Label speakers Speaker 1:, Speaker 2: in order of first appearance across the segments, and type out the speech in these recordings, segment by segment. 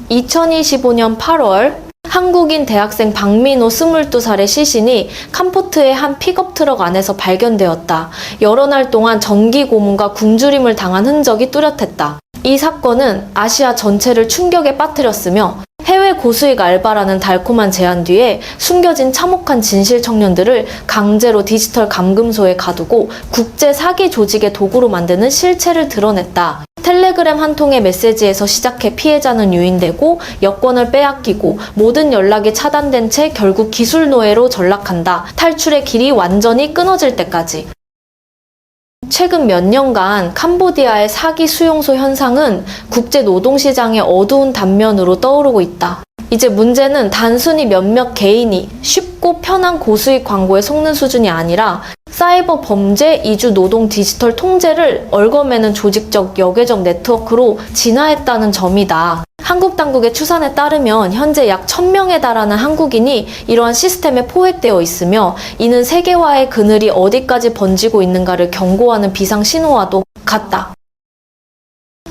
Speaker 1: 2025년 8월 한국인 대학생 박민호 22살의 시신이 캄포트의 한 픽업 트럭 안에서 발견되었다. 여러 날 동안 전기 고문과 굶주림을 당한 흔적이 뚜렷했다. 이 사건은 아시아 전체를 충격에 빠뜨렸으며 해외 고수익 알바라는 달콤한 제안 뒤에 숨겨진 참혹한 진실 청년들을 강제로 디지털 감금소에 가두고 국제 사기 조직의 도구로 만드는 실체를 드러냈다. 텔레그램 한 통의 메시지에서 시작해 피해자는 유인되고 여권을 빼앗기고 모든 연락이 차단된 채 결국 기술 노예로 전락한다. 탈출의 길이 완전히 끊어질 때까지. 최근 몇 년간 캄보디아의 사기 수용소 현상은 국제 노동시장의 어두운 단면으로 떠오르고 있다. 이제 문제는 단순히 몇몇 개인이 쉽고 편한 고수익 광고에 속는 수준이 아니라 사이버 범죄, 이주 노동 디지털 통제를 얽어매는 조직적 역외적 네트워크로 진화했다는 점이다. 한국 당국의 추산에 따르면 현재 약 1000명에 달하는 한국인이 이러한 시스템에 포획되어 있으며 이는 세계화의 그늘이 어디까지 번지고 있는가를 경고하는 비상 신호와도 같다.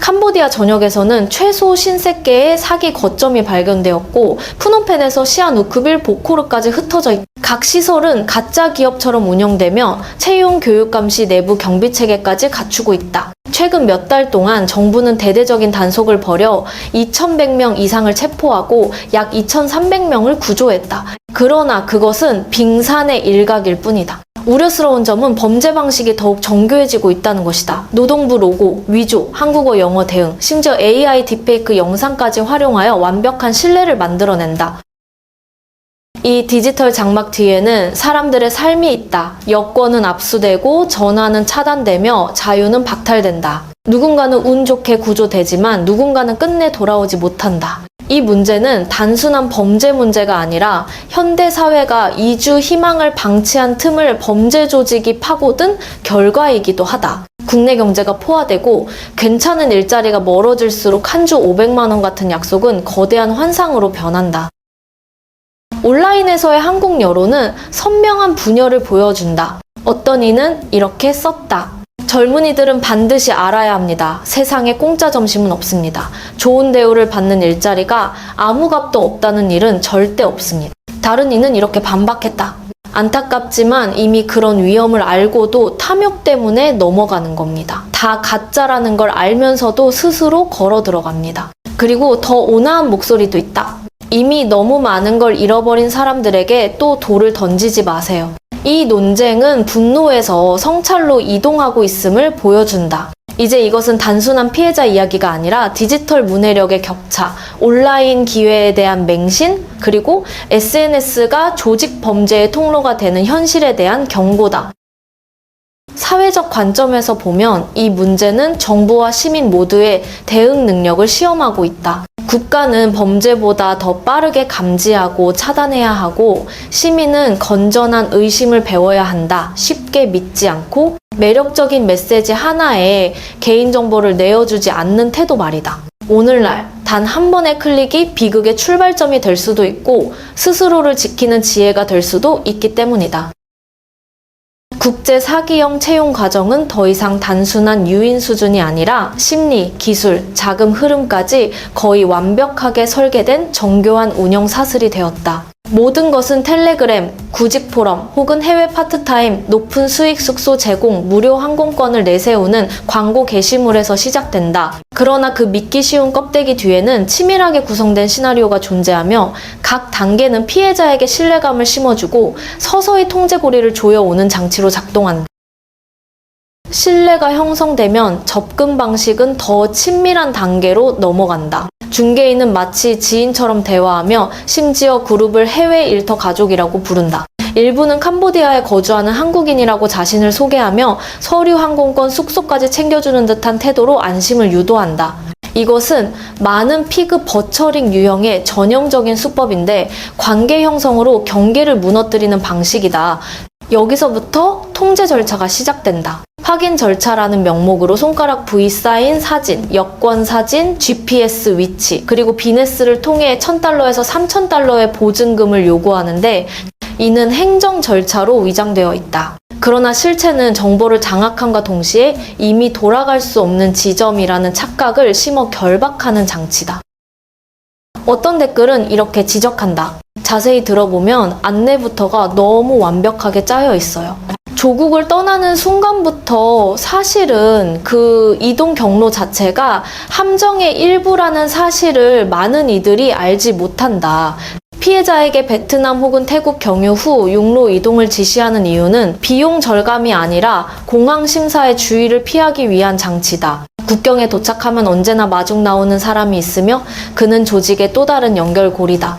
Speaker 1: 캄보디아 전역에서는 최소 50개의 사기 거점이 발견되었고 푸놈펜에서 시아누크빌, 보코르까지 흩어져 있다. 각 시설은 가짜 기업처럼 운영되며 채용 교육 감시 내부 경비 체계까지 갖추고 있다. 최근 몇 달 동안 정부는 대대적인 단속을 벌여 2100명 이상을 체포하고 약 2300명을 구조했다. 그러나 그것은 빙산의 일각일 뿐이다. 우려스러운 점은 범죄 방식이 더욱 정교해지고 있다는 것이다. 노동부 로고, 위조, 한국어 영어 대응, 심지어 AI 딥페이크 영상까지 활용하여 완벽한 신뢰를 만들어낸다. 이 디지털 장막 뒤에는 사람들의 삶이 있다. 여권은 압수되고 전화는 차단되며 자유는 박탈된다. 누군가는 운 좋게 구조되지만 누군가는 끝내 돌아오지 못한다. 이 문제는 단순한 범죄 문제가 아니라 현대 사회가 이주 희망을 방치한 틈을 범죄 조직이 파고든 결과이기도 하다. 국내 경제가 포화되고 괜찮은 일자리가 멀어질수록 한 주 500만 원 같은 약속은 거대한 환상으로 변한다. 온라인에서의 한국 여론은 선명한 분열을 보여준다. 어떤 이는 이렇게 썼다. 젊은이들은 반드시 알아야 합니다. 세상에 공짜 점심은 없습니다. 좋은 대우를 받는 일자리가 아무 값도 없다는 일은 절대 없습니다. 다른 이는 이렇게 반박했다. 안타깝지만 이미 그런 위험을 알고도 탐욕 때문에 넘어가는 겁니다. 다 가짜라는 걸 알면서도 스스로 걸어 들어갑니다. 그리고 더 온화한 목소리도 있다. 이미 너무 많은 걸 잃어버린 사람들에게 또 돌을 던지지 마세요. 이 논쟁은 분노에서 성찰로 이동하고 있음을 보여준다. 이제 이것은 단순한 피해자 이야기가 아니라 디지털 문해력의 격차, 온라인 기회에 대한 맹신, 그리고 SNS가 조직 범죄의 통로가 되는 현실에 대한 경고다. 사회적 관점에서 보면 이 문제는 정부와 시민 모두의 대응 능력을 시험하고 있다. 국가는 범죄보다 더 빠르게 감지하고 차단해야 하고 시민은 건전한 의심을 배워야 한다. 쉽게 믿지 않고 매력적인 메시지 하나에 개인정보를 내어주지 않는 태도 말이다. 오늘날 단 한 번의 클릭이 비극의 출발점이 될 수도 있고 스스로를 지키는 지혜가 될 수도 있기 때문이다. 국제 사기형 채용 과정은 더 이상 단순한 유인 수준이 아니라 심리, 기술, 자금 흐름까지 거의 완벽하게 설계된 정교한 운영 사슬이 되었다. 모든 것은 텔레그램, 구직 포럼 혹은 해외 파트타임, 높은 수익 숙소 제공, 무료 항공권을 내세우는 광고 게시물에서 시작된다. 그러나 그 믿기 쉬운 껍데기 뒤에는 치밀하게 구성된 시나리오가 존재하며 각 단계는 피해자에게 신뢰감을 심어주고 서서히 통제고리를 조여오는 장치로 작동한다. 신뢰가 형성되면 접근 방식은 더 친밀한 단계로 넘어간다. 중개인은 마치 지인처럼 대화하며 심지어 그룹을 해외 일터 가족이라고 부른다. 일부는 캄보디아에 거주하는 한국인이라고 자신을 소개하며 서류, 항공권, 숙소까지 챙겨주는 듯한 태도로 안심을 유도한다. 이것은 많은 피그 버처링 유형의 전형적인 수법인데 관계 형성으로 경계를 무너뜨리는 방식이다. 여기서부터 통제 절차가 시작된다. 확인 절차라는 명목으로 손가락 부위 쌓인 사진, 여권 사진, GPS 위치, 그리고 비네스를 통해 $1000에서 $3000의 보증금을 요구하는데 이는 행정 절차로 위장되어 있다. 그러나 실체는 정보를 장악함과 동시에 이미 돌아갈 수 없는 지점이라는 착각을 심어 결박하는 장치다. 어떤 댓글은 이렇게 지적한다. 자세히 들어보면 안내부터가 너무 완벽하게 짜여 있어요. 조국을 떠나는 순간부터 사실은 그 이동 경로 자체가 함정의 일부라는 사실을 많은 이들이 알지 못한다. 피해자에게 베트남 혹은 태국 경유 후 육로 이동을 지시하는 이유는 비용 절감이 아니라 공항 심사의 주의를 피하기 위한 장치다. 국경에 도착하면 언제나 마중 나오는 사람이 있으며 그는 조직의 또 다른 연결고리다.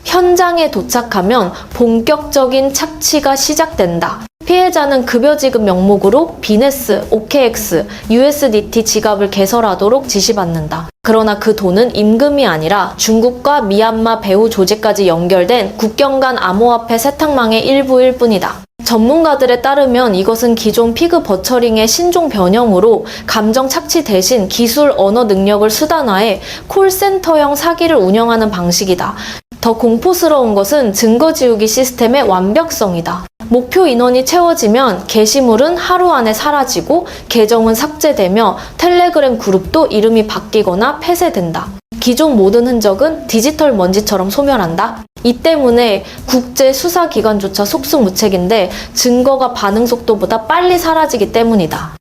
Speaker 1: 현장에 도착하면 본격적인 착취가 시작된다. 피해자는 급여 지급 명목으로 비네스, OKX, USDT 지갑을 개설하도록 지시받는다. 그러나 그 돈은 임금이 아니라 중국과 미얀마 배후 조직까지 연결된 국경 간 암호화폐 세탁망의 일부일 뿐이다. 전문가들에 따르면 이것은 기존 피그 버처링의 신종 변형으로 감정 착취 대신 기술 언어 능력을 수단화해 콜센터형 사기를 운영하는 방식이다. 더 공포스러운 것은 증거 지우기 시스템의 완벽성이다. 목표 인원이 채워지면 게시물은 하루 안에 사라지고 계정은 삭제되며 텔레그램 그룹도 이름이 바뀌거나 폐쇄된다. 기존 모든 흔적은 디지털 먼지처럼 소멸한다. 이 때문에 국제 수사기관조차 속수무책인데 증거가 반응 속도보다 빨리 사라지기 때문이다.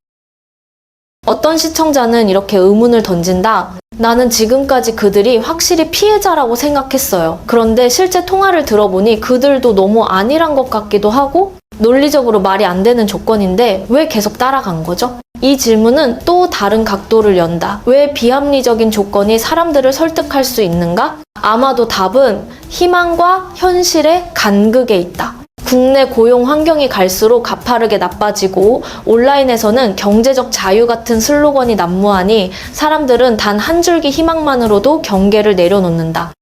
Speaker 1: 어떤 시청자는 이렇게 의문을 던진다. 나는 지금까지 그들이 확실히 피해자라고 생각했어요. 그런데 실제 통화를 들어보니 그들도 너무 안일한 것 같기도 하고 논리적으로 말이 안 되는 조건인데 왜 계속 따라간 거죠? 이 질문은 또 다른 각도를 연다. 왜 비합리적인 조건이 사람들을 설득할 수 있는가? 아마도 답은 희망과 현실의 간극에 있다. 국내 고용 환경이 갈수록 가파르게 나빠지고 온라인에서는 경제적 자유 같은 슬로건이 난무하니 사람들은 단 한 줄기 희망만으로도 경계를 내려놓는다.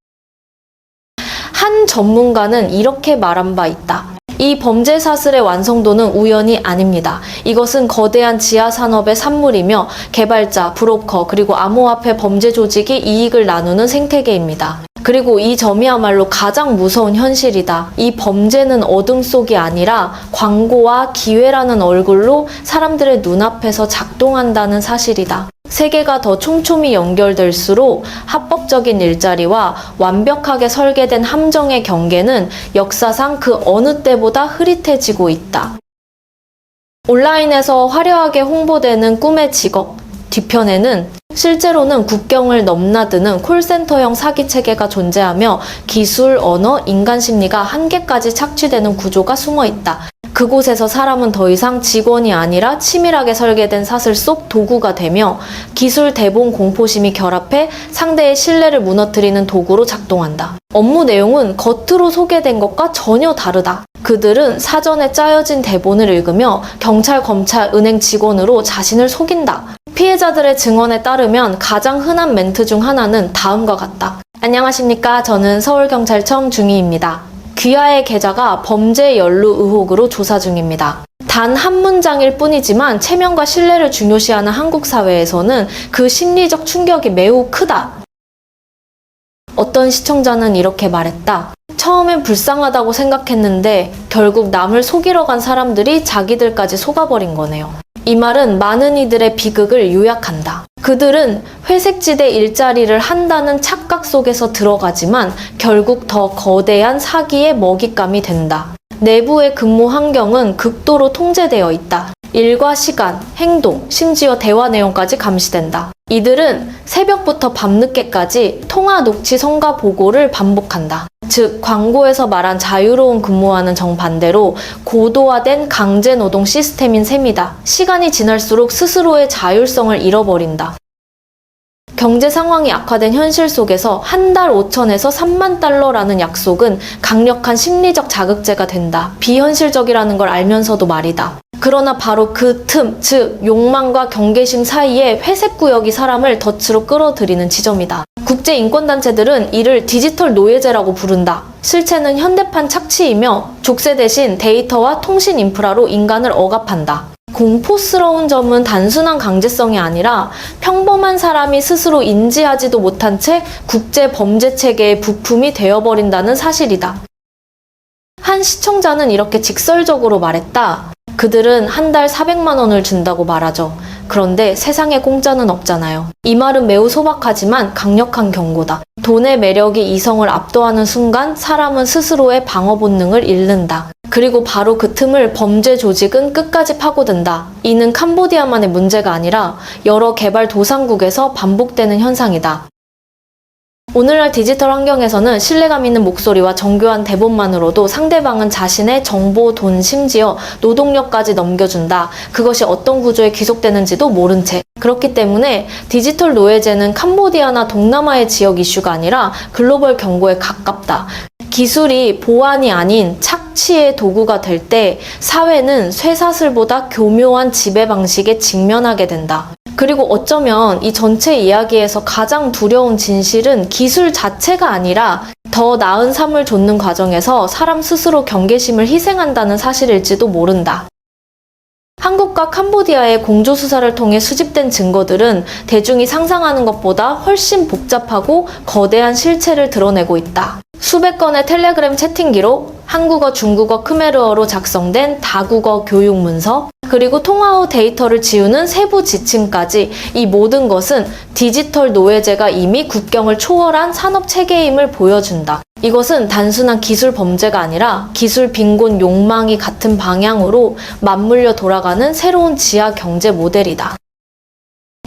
Speaker 1: 한 전문가는 이렇게 말한 바 있다. 이 범죄 사슬의 완성도는 우연이 아닙니다. 이것은 거대한 지하산업의 산물이며 개발자, 브로커, 그리고 암호화폐 범죄 조직이 이익을 나누는 생태계입니다. 그리고 이 점이야말로 가장 무서운 현실이다. 이 범죄는 어둠 속이 아니라 광고와 기회라는 얼굴로 사람들의 눈앞에서 작동한다는 사실이다. 세계가 더 촘촘히 연결될수록 합법적인 일자리와 완벽하게 설계된 함정의 경계는 역사상 그 어느 때보다 흐릿해지고 있다. 온라인에서 화려하게 홍보되는 꿈의 직업 뒤편에는 실제로는 국경을 넘나드는 콜센터형 사기 체계가 존재하며 기술, 언어, 인간 심리가 한계까지 착취되는 구조가 숨어 있다. 그곳에서 사람은 더 이상 직원이 아니라 치밀하게 설계된 사슬 속 도구가 되며 기술 대본 공포심이 결합해 상대의 신뢰를 무너뜨리는 도구로 작동한다. 업무 내용은 겉으로 소개된 것과 전혀 다르다. 그들은 사전에 짜여진 대본을 읽으며 경찰, 검찰, 은행 직원으로 자신을 속인다. 피해자들의 증언에 따르면 가장 흔한 멘트 중 하나는 다음과 같다. 안녕하십니까. 저는 서울경찰청 중위입니다. 귀하의 계좌가 범죄 연루 의혹으로 조사 중입니다. 단 한 문장일 뿐이지만 체면과 신뢰를 중요시하는 한국 사회에서는 그 심리적 충격이 매우 크다. 어떤 시청자는 이렇게 말했다. 처음엔 불쌍하다고 생각했는데 결국 남을 속이러 간 사람들이 자기들까지 속아버린 거네요. 이 말은 많은 이들의 비극을 요약한다. 그들은 회색지대 일자리를 한다는 착각 속에서 들어가지만 결국 더 거대한 사기의 먹잇감이 된다. 내부의 근무 환경은 극도로 통제되어 있다. 일과 시간, 행동, 심지어 대화 내용까지 감시된다. 이들은 새벽부터 밤늦게까지 통화 녹취 성과 보고를 반복한다. 즉, 광고에서 말한 자유로운 근무와는 정반대로 고도화된 강제노동 시스템인 셈이다. 시간이 지날수록 스스로의 자율성을 잃어버린다. 경제 상황이 악화된 현실 속에서 한 달 5천에서 3만 달러라는 약속은 강력한 심리적 자극제가 된다. 비현실적이라는 걸 알면서도 말이다. 그러나 바로 그 틈, 즉 욕망과 경계심 사이에 회색 구역이 사람을 덫으로 끌어들이는 지점이다. 국제인권단체들은 이를 디지털 노예제라고 부른다. 실체는 현대판 착취이며 족쇄 대신 데이터와 통신 인프라로 인간을 억압한다. 공포스러운 점은 단순한 강제성이 아니라 평범한 사람이 스스로 인지하지도 못한 채 국제 범죄 체계의 부품이 되어버린다는 사실이다. 한 시청자는 이렇게 직설적으로 말했다. 그들은 한 달 400만 원을 준다고 말하죠. 그런데 세상에 공짜는 없잖아요. 이 말은 매우 소박하지만 강력한 경고다. 돈의 매력이 이성을 압도하는 순간 사람은 스스로의 방어 본능을 잃는다. 그리고 바로 그 틈을 범죄 조직은 끝까지 파고든다. 이는 캄보디아만의 문제가 아니라 여러 개발도상국에서 반복되는 현상이다. 오늘날 디지털 환경에서는 신뢰감 있는 목소리와 정교한 대본만으로도 상대방은 자신의 정보, 돈, 심지어 노동력까지 넘겨준다. 그것이 어떤 구조에 귀속되는지도 모른 채. 그렇기 때문에 디지털 노예제는 캄보디아나 동남아의 지역 이슈가 아니라 글로벌 경고에 가깝다. 기술이 보안이 아닌 착취의 도구가 될 때 사회는 쇠사슬보다 교묘한 지배 방식에 직면하게 된다. 그리고 어쩌면 이 전체 이야기에서 가장 두려운 진실은 기술 자체가 아니라 더 나은 삶을 좇는 과정에서 사람 스스로 경계심을 희생한다는 사실일지도 모른다. 한국과 캄보디아의 공조수사를 통해 수집된 증거들은 대중이 상상하는 것보다 훨씬 복잡하고 거대한 실체를 드러내고 있다. 수백 건의 텔레그램 채팅 기록, 한국어, 중국어, 크메르어로 작성된 다국어 교육 문서, 그리고 통화 후 데이터를 지우는 세부 지침까지 이 모든 것은 디지털 노예제가 이미 국경을 초월한 산업 체계임을 보여준다. 이것은 단순한 기술 범죄가 아니라 기술 빈곤 욕망이 같은 방향으로 맞물려 돌아가는 새로운 지하 경제 모델이다.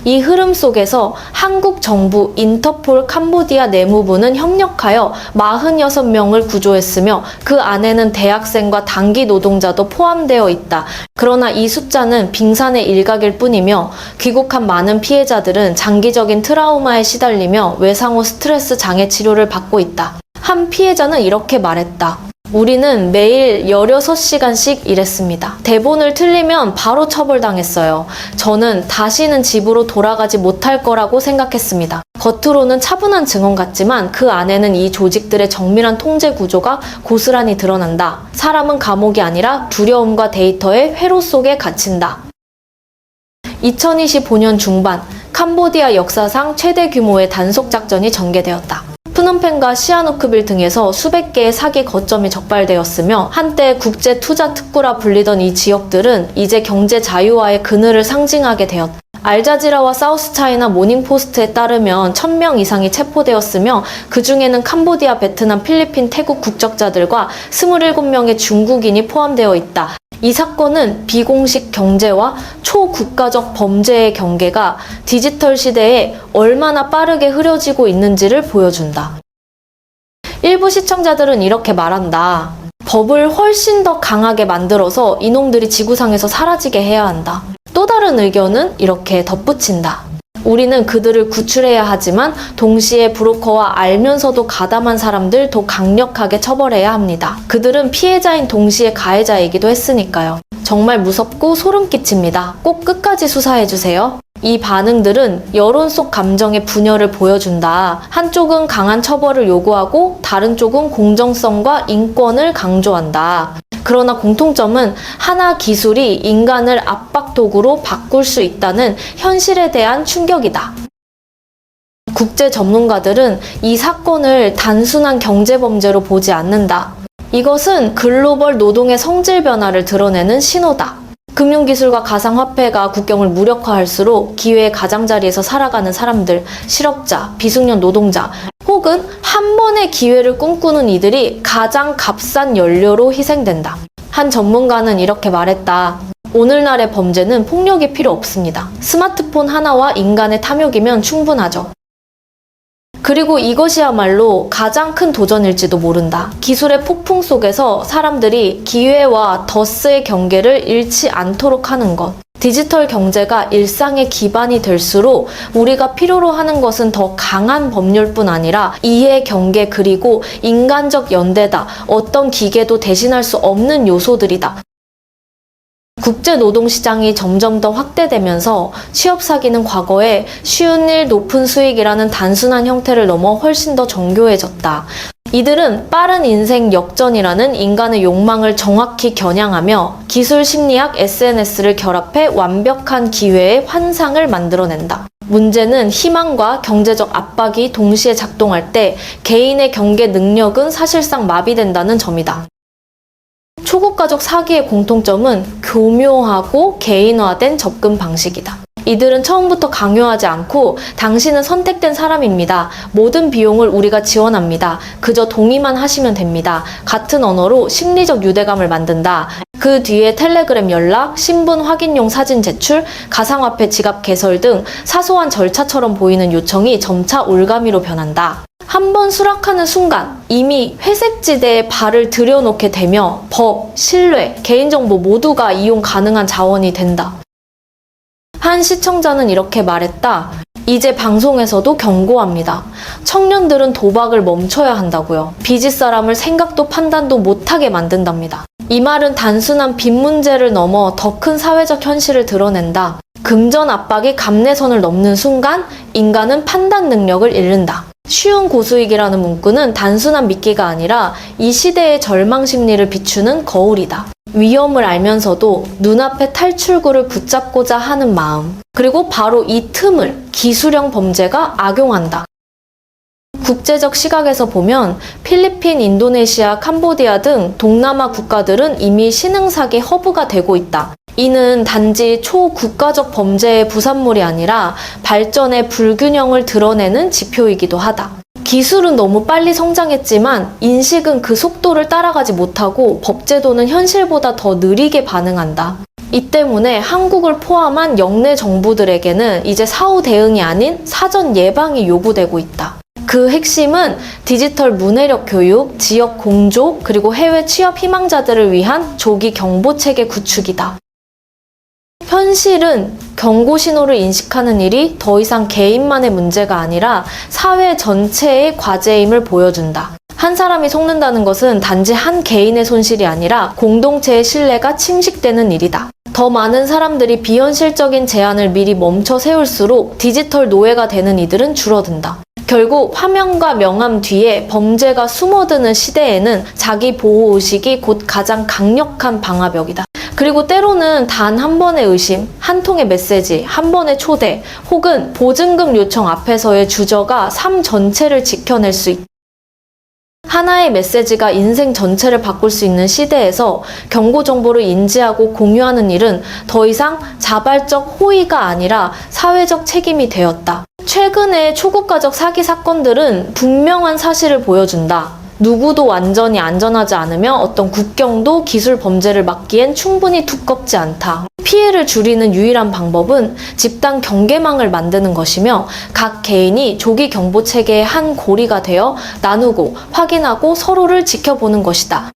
Speaker 1: 이 흐름 속에서 한국 정부 인터폴 캄보디아 내무부는 협력하여 46명을 구조했으며 그 안에는 대학생과 단기 노동자도 포함되어 있다. 그러나 이 숫자는 빙산의 일각일 뿐이며 귀국한 많은 피해자들은 장기적인 트라우마에 시달리며 외상후 스트레스 장애 치료를 받고 있다. 한 피해자는 이렇게 말했다. 우리는 매일 16시간씩 일했습니다. 대본을 틀리면 바로 처벌당했어요. 저는 다시는 집으로 돌아가지 못할 거라고 생각했습니다. 겉으로는 차분한 증언 같지만 그 안에는 이 조직들의 정밀한 통제 구조가 고스란히 드러난다. 사람은 감옥이 아니라 두려움과 데이터의 회로 속에 갇힌다. 2025년 중반, 캄보디아 역사상 최대 규모의 단속 작전이 전개되었다. 프놈펜과 시아누크빌 등에서 수백 개의 사기 거점이 적발되었으며 한때 국제 투자 특구라 불리던 이 지역들은 이제 경제 자유화의 그늘을 상징하게 되었다. 알자지라와 사우스차이나 모닝포스트에 따르면 1000명 이상이 체포되었으며 그 중에는 캄보디아, 베트남, 필리핀, 태국 국적자들과 27명의 중국인이 포함되어 있다. 이 사건은 비공식 경제와 초국가적 범죄의 경계가 디지털 시대에 얼마나 빠르게 흐려지고 있는지를 보여준다. 일부 시청자들은 이렇게 말한다. 법을 훨씬 더 강하게 만들어서 이놈들이 지구상에서 사라지게 해야 한다. 또 다른 의견은 이렇게 덧붙인다. 우리는 그들을 구출해야 하지만 동시에 브로커와 알면서도 가담한 사람들 더 강력하게 처벌해야 합니다. 그들은 피해자인 동시에 가해자이기도 했으니까요. 정말 무섭고 소름 끼칩니다. 꼭 끝까지 수사해주세요. 이 반응들은 여론 속 감정의 분열을 보여준다. 한쪽은 강한 처벌을 요구하고 다른 쪽은 공정성과 인권을 강조한다. 그러나 공통점은 하나 기술이 인간을 압박 도구로 바꿀 수 있다는 현실에 대한 충격이다. 국제 전문가들은 이 사건을 단순한 경제 범죄로 보지 않는다. 이것은 글로벌 노동의 성질 변화를 드러내는 신호다. 금융기술과 가상화폐가 국경을 무력화할수록 기회의 가장자리에서 살아가는 사람들, 실업자, 비숙련 노동자, 혹은 한 번의 기회를 꿈꾸는 이들이 가장 값싼 연료로 희생된다. 한 전문가는 이렇게 말했다. 오늘날의 범죄는 폭력이 필요 없습니다. 스마트폰 하나와 인간의 탐욕이면 충분하죠. 그리고 이것이야말로 가장 큰 도전일지도 모른다. 기술의 폭풍 속에서 사람들이 기회와 덫의 경계를 잃지 않도록 하는 것. 디지털 경제가 일상의 기반이 될수록 우리가 필요로 하는 것은 더 강한 법률뿐 아니라 이해, 경계, 그리고 인간적 연대다. 어떤 기계도 대신할 수 없는 요소들이다. 국제 노동시장이 점점 더 확대되면서 취업 사기는 과거에 쉬운 일, 높은 수익이라는 단순한 형태를 넘어 훨씬 더 정교해졌다. 이들은 빠른 인생 역전이라는 인간의 욕망을 정확히 겨냥하며 기술 심리학, SNS를 결합해 완벽한 기회의 환상을 만들어낸다. 문제는 희망과 경제적 압박이 동시에 작동할 때 개인의 경계 능력은 사실상 마비된다는 점이다. 초국가적 사기의 공통점은 교묘하고 개인화된 접근 방식이다. 이들은 처음부터 강요하지 않고 당신은 선택된 사람입니다. 모든 비용을 우리가 지원합니다. 그저 동의만 하시면 됩니다. 같은 언어로 심리적 유대감을 만든다. 그 뒤에 텔레그램 연락, 신분 확인용 사진 제출, 가상화폐 지갑 개설 등 사소한 절차처럼 보이는 요청이 점차 올가미로 변한다. 한 번 수락하는 순간 이미 회색지대에 발을 들여놓게 되며 법, 신뢰, 개인정보 모두가 이용 가능한 자원이 된다. 한 시청자는 이렇게 말했다. 이제 방송에서도 경고합니다. 청년들은 도박을 멈춰야 한다고요. 빚이 사람을 생각도 판단도 못하게 만든답니다. 이 말은 단순한 빚 문제를 넘어 더 큰 사회적 현실을 드러낸다. 금전 압박이 감내선을 넘는 순간 인간은 판단 능력을 잃는다. 쉬운 고수익이라는 문구는 단순한 미끼가 아니라 이 시대의 절망 심리를 비추는 거울이다. 위험을 알면서도 눈앞의 탈출구를 붙잡고자 하는 마음, 그리고 바로 이 틈을 기술형 범죄가 악용한다. 국제적 시각에서 보면 필리핀, 인도네시아, 캄보디아 등 동남아 국가들은 이미 신흥사기 허브가 되고 있다. 이는 단지 초국가적 범죄의 부산물이 아니라 발전의 불균형을 드러내는 지표이기도 하다. 기술은 너무 빨리 성장했지만 인식은 그 속도를 따라가지 못하고 법제도는 현실보다 더 느리게 반응한다. 이 때문에 한국을 포함한 역내 정부들에게는 이제 사후 대응이 아닌 사전 예방이 요구되고 있다. 그 핵심은 디지털 문해력 교육, 지역 공조, 그리고 해외 취업 희망자들을 위한 조기 경보 체계 구축이다. 현실은 경고 신호를 인식하는 일이 더 이상 개인만의 문제가 아니라 사회 전체의 과제임을 보여준다. 한 사람이 속는다는 것은 단지 한 개인의 손실이 아니라 공동체의 신뢰가 침식되는 일이다. 더 많은 사람들이 비현실적인 제안을 미리 멈춰 세울수록 디지털 노예가 되는 이들은 줄어든다. 결국 화면과 명함 뒤에 범죄가 숨어드는 시대에는 자기 보호의식이 곧 가장 강력한 방화벽이다. 그리고 때로는 단 한 번의 의심, 한 통의 메시지, 한 번의 초대, 혹은 보증금 요청 앞에서의 주저가 삶 전체를 지켜낼 수 있다. 하나의 메시지가 인생 전체를 바꿀 수 있는 시대에서 경고 정보를 인지하고 공유하는 일은 더 이상 자발적 호의가 아니라 사회적 책임이 되었다. 최근의 초국가적 사기 사건들은 분명한 사실을 보여준다. 누구도 완전히 안전하지 않으며 어떤 국경도 기술 범죄를 막기엔 충분히 두껍지 않다. 피해를 줄이는 유일한 방법은 집단 경계망을 만드는 것이며 각 개인이 조기 경보 체계의 한 고리가 되어 나누고 확인하고 서로를 지켜보는 것이다.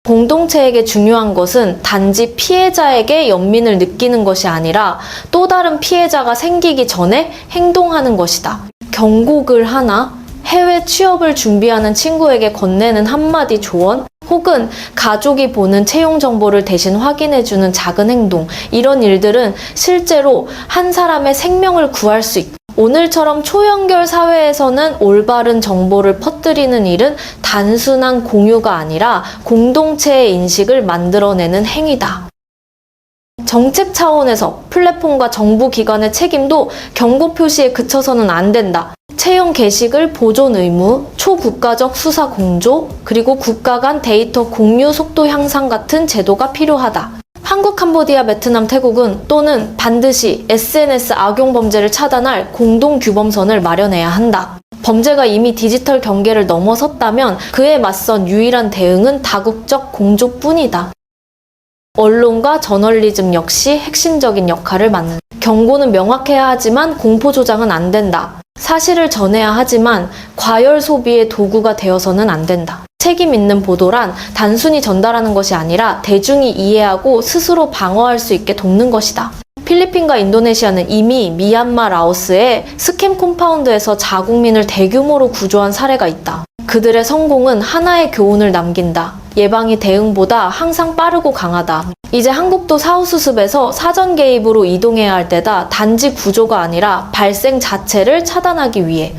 Speaker 1: 공동체에게 중요한 것은 단지 피해자에게 연민을 느끼는 것이 아니라 또 다른 피해자가 생기기 전에 행동하는 것이다. 경고글 하나, 해외 취업을 준비하는 친구에게 건네는 한마디 조언, 혹은 가족이 보는 채용 정보를 대신 확인해주는 작은 행동, 이런 일들은 실제로 한 사람의 생명을 구할 수 있다. 오늘처럼 초연결 사회에서는 올바른 정보를 퍼뜨리는 일은 단순한 공유가 아니라 공동체의 인식을 만들어내는 행위다. 정책 차원에서 플랫폼과 정부 기관의 책임도 경고 표시에 그쳐서는 안 된다. 채용 게시글 보존 의무, 초국가적 수사 공조, 그리고 국가 간 데이터 공유 속도 향상 같은 제도가 필요하다. 한국, 캄보디아, 베트남, 태국은 또는 반드시 SNS 악용 범죄를 차단할 공동 규범선을 마련해야 한다. 범죄가 이미 디지털 경계를 넘어섰다면 그에 맞선 유일한 대응은 다국적 공조뿐이다. 언론과 저널리즘 역시 핵심적인 역할을 맡는다. 경고는 명확해야 하지만 공포 조장은 안 된다. 사실을 전해야 하지만 과열 소비의 도구가 되어서는 안 된다. 책임 있는 보도란 단순히 전달하는 것이 아니라 대중이 이해하고 스스로 방어할 수 있게 돕는 것이다. 필리핀과 인도네시아는 이미 미얀마, 라오스의 스캠 콤파운드에서 자국민을 대규모로 구조한 사례가 있다. 그들의 성공은 하나의 교훈을 남긴다. 예방이 대응보다 항상 빠르고 강하다. 이제 한국도 사후수습에서 사전 개입으로 이동해야 할 때다. 단지 구조가 아니라 발생 자체를 차단하기 위해.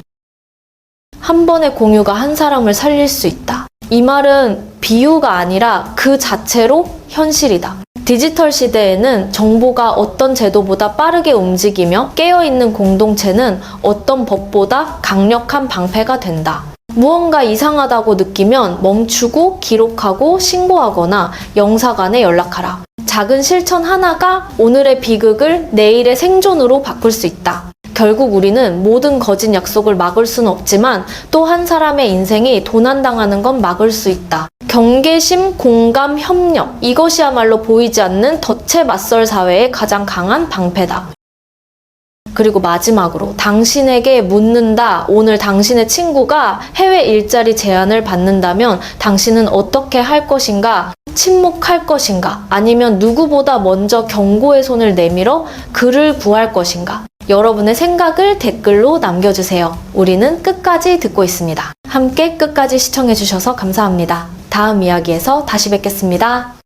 Speaker 1: 한 번의 공유가 한 사람을 살릴 수 있다. 이 말은 비유가 아니라 그 자체로 현실이다. 디지털 시대에는 정보가 어떤 제도보다 빠르게 움직이며 깨어있는 공동체는 어떤 법보다 강력한 방패가 된다. 무언가 이상하다고 느끼면 멈추고 기록하고 신고하거나 영사관에 연락하라. 작은 실천 하나가 오늘의 비극을 내일의 생존으로 바꿀 수 있다. 결국 우리는 모든 거짓 약속을 막을 수는 없지만 또 한 사람의 인생이 도난당하는 건 막을 수 있다. 경계심, 공감, 협력, 이것이야말로 보이지 않는 덫에 맞설 사회의 가장 강한 방패다. 그리고 마지막으로 당신에게 묻는다. 오늘 당신의 친구가 해외 일자리 제안을 받는다면 당신은 어떻게 할 것인가? 침묵할 것인가? 아니면 누구보다 먼저 경고의 손을 내밀어 그를 구할 것인가? 여러분의 생각을 댓글로 남겨주세요. 우리는 끝까지 듣고 있습니다. 함께 끝까지 시청해주셔서 감사합니다. 다음 이야기에서 다시 뵙겠습니다.